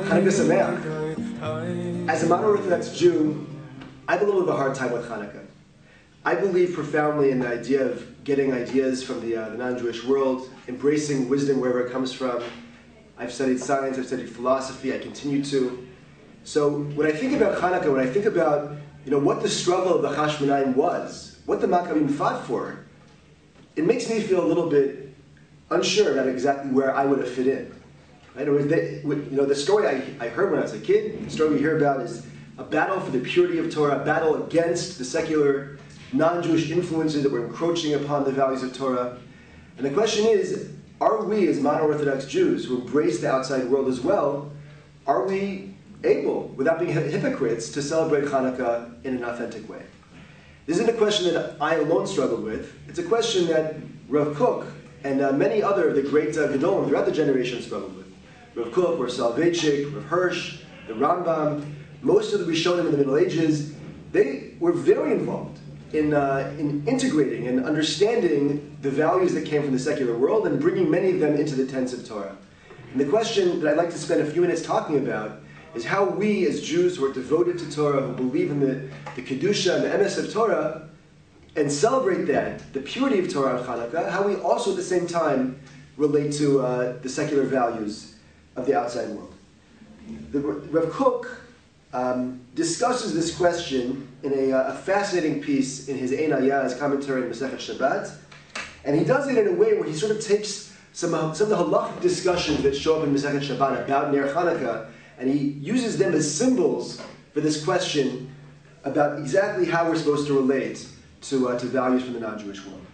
Chanukah Sameach. As a modern Orthodox Jew, I have a little bit of a hard time with Chanukah. I believe profoundly in the idea of getting ideas from the non-Jewish world, embracing wisdom wherever it comes from. I've studied science, I've studied philosophy, I continue to. So when I think about Chanukah, when I think about what the struggle of the Hashmonaim was, what the Maccabim fought for, it makes me feel a little bit unsure about exactly where I would have fit in. Right? The story I heard when I was a kid, the story we hear about is a battle for the purity of Torah, a battle against the secular, non-Jewish influences that were encroaching upon the values of Torah. And the question is, are we as modern Orthodox Jews who embrace the outside world as well, are we able, without being hypocrites, to celebrate Chanukah in an authentic way? This isn't a question that I alone struggled with. It's a question that Rav Kook and many other of the great Gedolim throughout the generation struggled with. Rav Kook, Rav Soloveitchik, Rav Hirsch, the Rambam, most of the Rishonim in the Middle Ages, they were very involved in integrating and understanding the values that came from the secular world and bringing many of them into the tents of Torah. And the question that I'd like to spend a few minutes talking about is how we as Jews who are devoted to Torah, who believe in the Kedusha and the emes of Torah, and celebrate that, the purity of Torah on Chanukah, how we also at the same time relate to the secular values of the outside world. Rav Kook discusses this question in a fascinating piece in his Ein Ayah, his commentary on Masechet Shabbat, and he does it in a way where he sort of takes some of the halachic discussions that show up in Masechet Shabbat about Ner Chanukah, and he uses them as symbols for this question about exactly how we're supposed to relate to values from the non-Jewish world.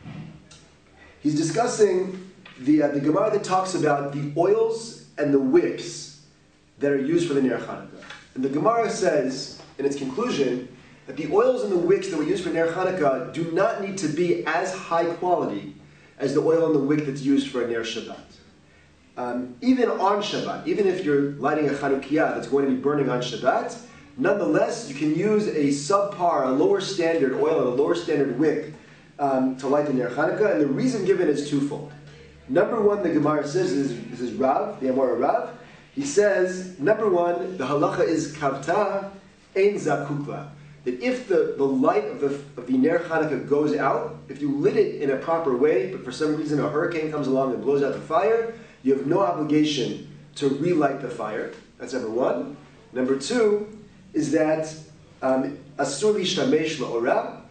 He's discussing the Gemara that talks about the oils and the wicks that are used for the Ner Chanukah. And the Gemara says, in its conclusion, that the oils and the wicks that we use for Ner Chanukah do not need to be as high quality as the oil and the wick that's used for a Ner Shabbat. Even on Shabbat, even if you're lighting a chanukiah that's going to be burning on Shabbat, nonetheless, you can use a subpar, a lower standard oil and a lower standard wick to light the Ner Chanukah, and the reason given is twofold. Number one, the Gemara says, this is Rav, the Amora Rav, he says, number one, the halacha is kavta ein zakukla. That if the light of the Ner Chanukah goes out, if you lit it in a proper way, but for some reason a hurricane comes along and blows out the fire, you have no obligation to relight the fire. That's number one. Number two is that asur lishtamesh la'orah.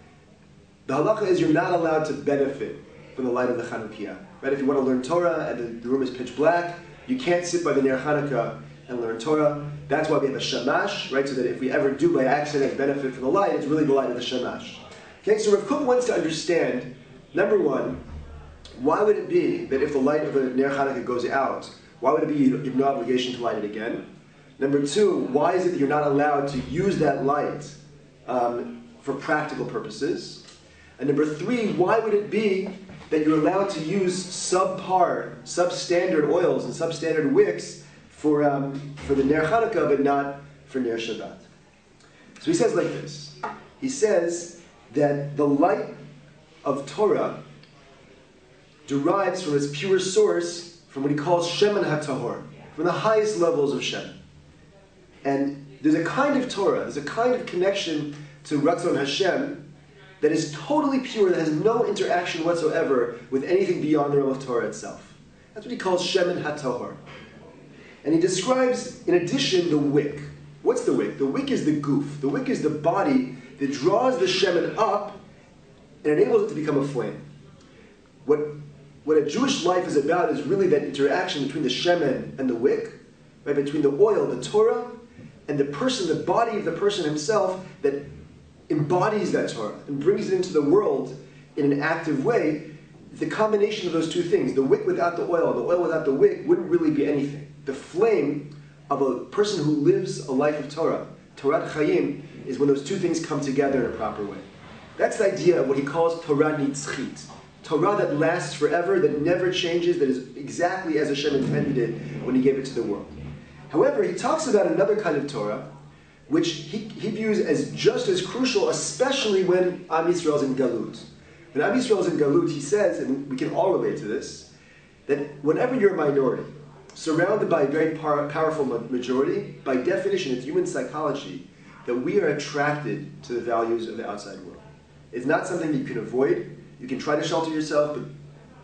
The halacha is you're not allowed to benefit from the light of the chanukiah. Right? If you want to learn Torah and the room is pitch black, you can't sit by the Ner Chanukah and learn Torah. That's why we have a shamash, right? So that if we ever do by accident benefit from the light, it's really the light of the shamash. Okay, so Rav Kook wants to understand, number one, why would it be that if the light of the Ner Chanukah goes out, why would it be you have no obligation to light it again? Number two, why is it that you're not allowed to use that light for practical purposes? And number three, why would it be that you're allowed to use substandard oils and substandard wicks for the Ner Chanukah, but not for Ner Shabbat? So he says like this. He says that the light of Torah derives from its pure source, from what he calls Shem and HaTorah, from the highest levels of Shem. And there's a kind of Torah, there's a kind of connection to Ratzon Hashem that is totally pure, that has no interaction whatsoever with anything beyond the realm of Torah itself. That's what he calls Shem and HaTorah. And he describes, in addition, the wick. What's the wick? The wick is the goof. The wick is the body that draws the shemen up and enables it to become a flame. What a Jewish life is about is really that interaction between the shemen and the wick, right? Between the oil, the Torah, and the person, the body of the person himself that embodies that Torah and brings it into the world in an active way. The combination of those two things, the wick without the oil without the wick, wouldn't really be anything. The flame of a person who lives a life of Torah, Torat Chaim, is when those two things come together in a proper way. That's the idea of what he calls Torah Nitzchit. Torah that lasts forever, that never changes, that is exactly as Hashem intended it when He gave it to the world. However, He talks about another kind of Torah, which he views as just as crucial, especially when Am Yisrael is in Galut. When Am Yisrael is in Galut, he says, and we can all relate to this, that whenever you're a minority, surrounded by a very powerful majority, by definition, it's human psychology, that we are attracted to the values of the outside world. It's not something that you can avoid. You can try to shelter yourself, but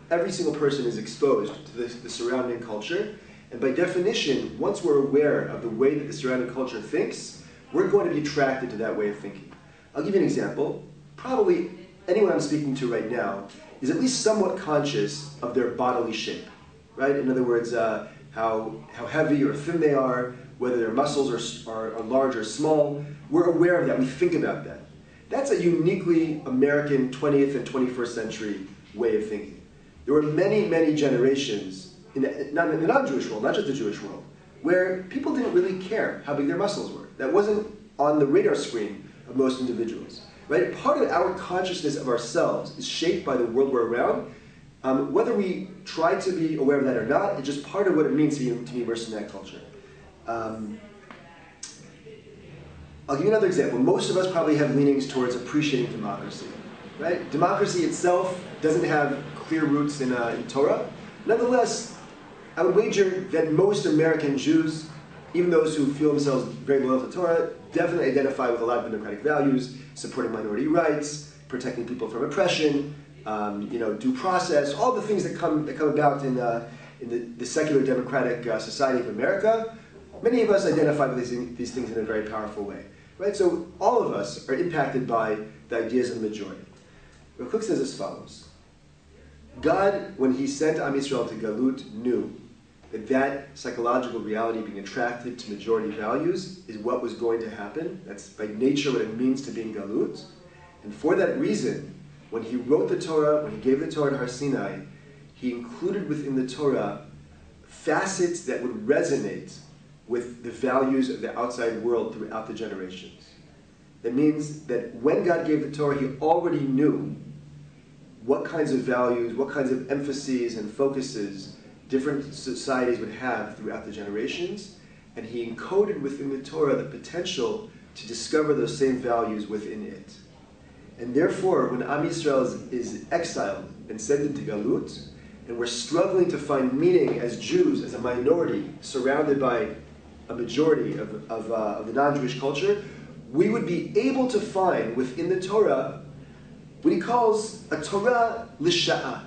every single person is exposed to the surrounding culture. And by definition, once we're aware of the way that the surrounding culture thinks, we're going to be attracted to that way of thinking. I'll give you an example. Probably anyone I'm speaking to right now is at least somewhat conscious of their bodily shape, right? In other words, how heavy or thin they are, whether their muscles are large or small. We're aware of that. We think about that. That's a uniquely American 20th and 21st century way of thinking. There were many, many generations in the non-Jewish world, not just the Jewish world, where people didn't really care how big their muscles were. That wasn't on the radar screen of most individuals. Right? Part of our consciousness of ourselves is shaped by the world we're around. Whether we try to be aware of that or not, it's just part of what it means to be immersed in that culture. I'll give you another example. Most of us probably have leanings towards appreciating democracy. Right? Democracy itself doesn't have clear roots in Torah. Nonetheless, I would wager that most American Jews, even those who feel themselves very loyal to Torah, definitely identify with a lot of democratic values, supporting minority rights, protecting people from oppression, due process, all the things that come about in the secular democratic society of America. Many of us identify with these things in a very powerful way. Right? So all of us are impacted by the ideas of the majority. Rav Kook says as follows. God, when He sent Am Yisrael to Galut, knew that psychological reality, being attracted to majority values, is what was going to happen. That's by nature what it means to be in Galut. And for that reason, when He wrote the Torah, when He gave the Torah to Har Sinai, He included within the Torah facets that would resonate with the values of the outside world throughout the generations. That means that when God gave the Torah, He already knew what kinds of values, what kinds of emphases and focuses different societies would have throughout the generations, and He encoded within the Torah the potential to discover those same values within it. And therefore, when Am Yisrael is exiled and sent into Galut, and we're struggling to find meaning as Jews, as a minority, surrounded by a majority of the non-Jewish culture, we would be able to find within the Torah what he calls a Torah l'sha'ah.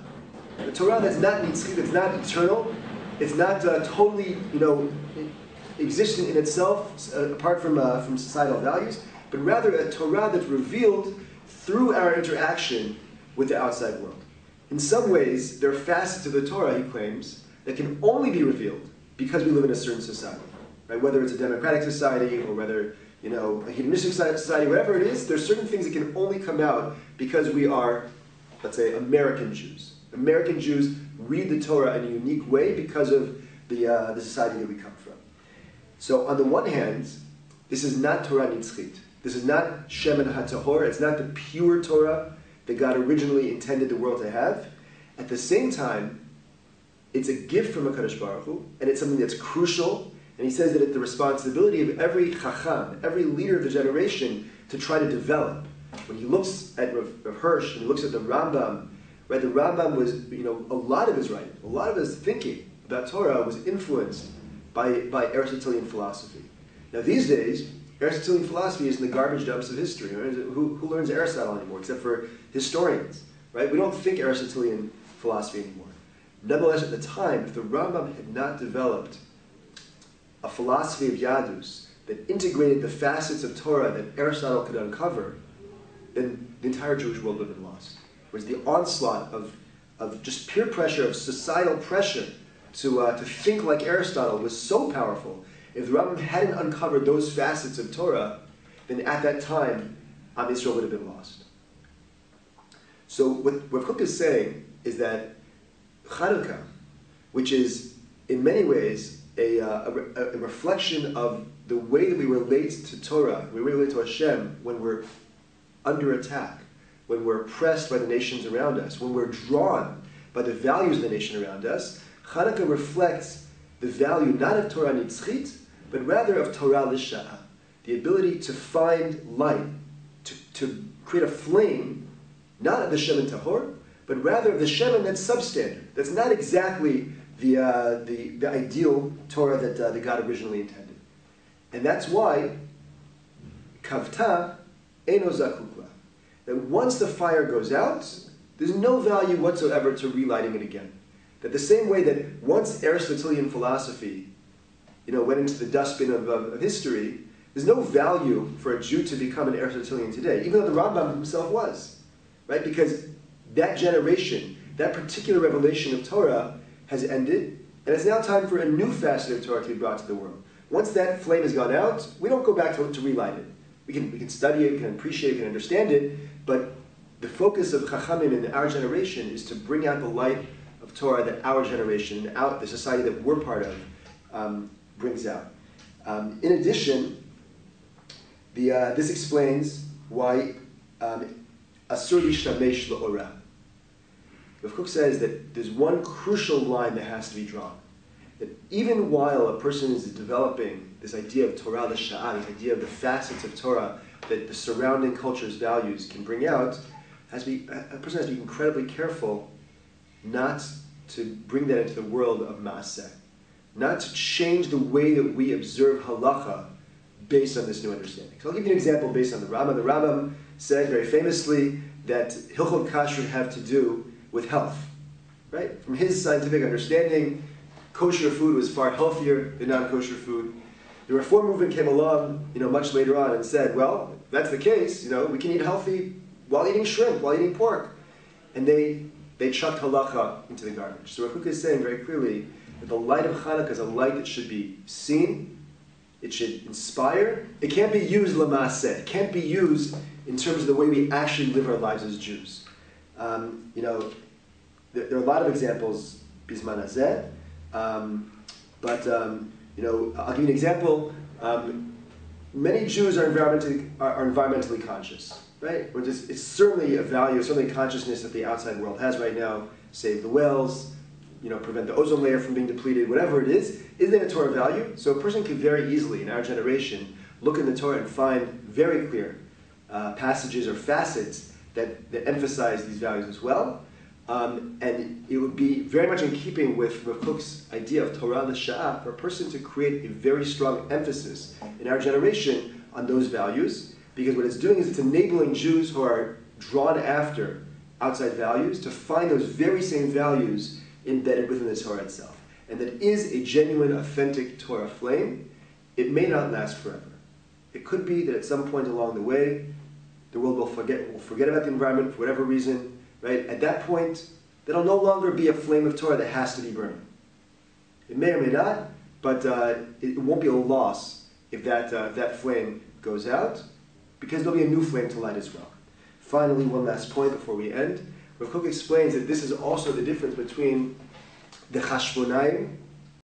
A Torah that's not nitzchi, that's not eternal, it's not totally, existent in itself, apart from societal values, but rather a Torah that's revealed through our interaction with the outside world. In some ways, there are facets of the Torah, he claims, that can only be revealed because we live in a certain society. Right? Whether it's a democratic society or whether a hedonistic society, whatever it is, there's certain things that can only come out because we are, let's say, American Jews. American Jews read the Torah in a unique way because of the society that we come from. So on the one hand, this is not Torah nitzchit. This is not Shemen HaTorah. It's not the pure Torah that God originally intended the world to have. At the same time, it's a gift from HaKadosh Baruch Hu, and it's something that's crucial. And he says that it's the responsibility of every chacham, every leader of the generation, to try to develop. When he looks at Rav Hirsch and he looks at the Rambam, right? The Rambam was, a lot of his writing, a lot of his thinking about Torah was influenced by Aristotelian philosophy. Now these days, Aristotelian philosophy is in the garbage dumps of history. Right? Who learns Aristotle anymore, except for historians, right? We don't think Aristotelian philosophy anymore. Nonetheless, at the time, if the Rambam had not developed a philosophy of Yadus that integrated the facets of Torah that Aristotle could uncover, then the entire Jewish world would have been lost. Whereas the onslaught of just peer pressure, of societal pressure to think like Aristotle was so powerful. If the Rambam hadn't uncovered those facets of Torah, then at that time, Am Yisrael would have been lost. So what Rav Kook is saying is that Chanukah, which is in many ways a reflection of the way that we relate to Torah, we relate to Hashem when we're under attack, when we're oppressed by the nations around us, when we're drawn by the values of the nation around us, Chanukah reflects the value not of Torah nitzchit, but rather of Torah l'sha'ah, the ability to find light, to create a flame, not of the shemen tahor, but rather of the shemen that's substandard, that's not exactly the ideal Torah that the God originally intended. And that's why kavta eino zakuk la, that once the fire goes out, there's no value whatsoever to relighting it again. That the same way that once Aristotelian philosophy, went into the dustbin of history, there's no value for a Jew to become an Aristotelian today, even though the Rambam himself was, right? Because that generation, that particular revelation of Torah has ended, and it's now time for a new facet of Torah to be brought to the world. Once that flame has gone out, we don't go back to relight it. We can study it, we can appreciate it, we can understand it, but the focus of Chachamim in our generation is to bring out the light of Torah that our generation, the society that we're part of, brings out. In addition, this explains why asur lishamesh la'orah. Rav Kook says that there's one crucial line that has to be drawn. That even while a person is developing this idea of Torah l'sha'ah, this idea of the facets of Torah that the surrounding culture's values can bring out, a person has to be incredibly careful not to bring that into the world of ma'aseh, not to change the way that we observe halacha based on this new understanding. So I'll give you an example based on the Rambam. The Rambam said very famously that Hilchot Kashrut have to do with health, right? From his scientific understanding, kosher food was far healthier than non-kosher food. The Reform movement came along, much later on and said, well, if that's the case, we can eat healthy while eating shrimp, while eating pork. And they chucked halacha into the garbage. So Rav Kook is saying very clearly that the light of Chanukah is a light that should be seen, it should inspire. It can't be used l'maaseh. It can't be used in terms of the way we actually live our lives as Jews. There are a lot of examples bisman hazeh, but I'll give you an example. Many Jews are environmentally conscious, right? It's certainly a value, certainly a consciousness that the outside world has right now. Save the whales, prevent the ozone layer from being depleted, whatever it is that a Torah value? So a person could very easily, in our generation, look in the Torah and find very clear passages or facets that emphasize these values as well. And it would be very much in keeping with Rav Kook's idea of Torah l'sha'ah for a person to create a very strong emphasis in our generation on those values, because what it's doing is it's enabling Jews who are drawn after outside values to find those very same values embedded within the Torah itself. And that is a genuine, authentic Torah flame. It may not last forever. It could be that at some point along the way, the world will forget about the environment for whatever reason, right? At that point, there'll no longer be a flame of Torah that has to be burning. It may or may not, but it won't be a loss if that flame goes out, because there'll be a new flame to light as well. Finally, one last point before we end. Rav Kook explains that this is also the difference between the Chashmonaim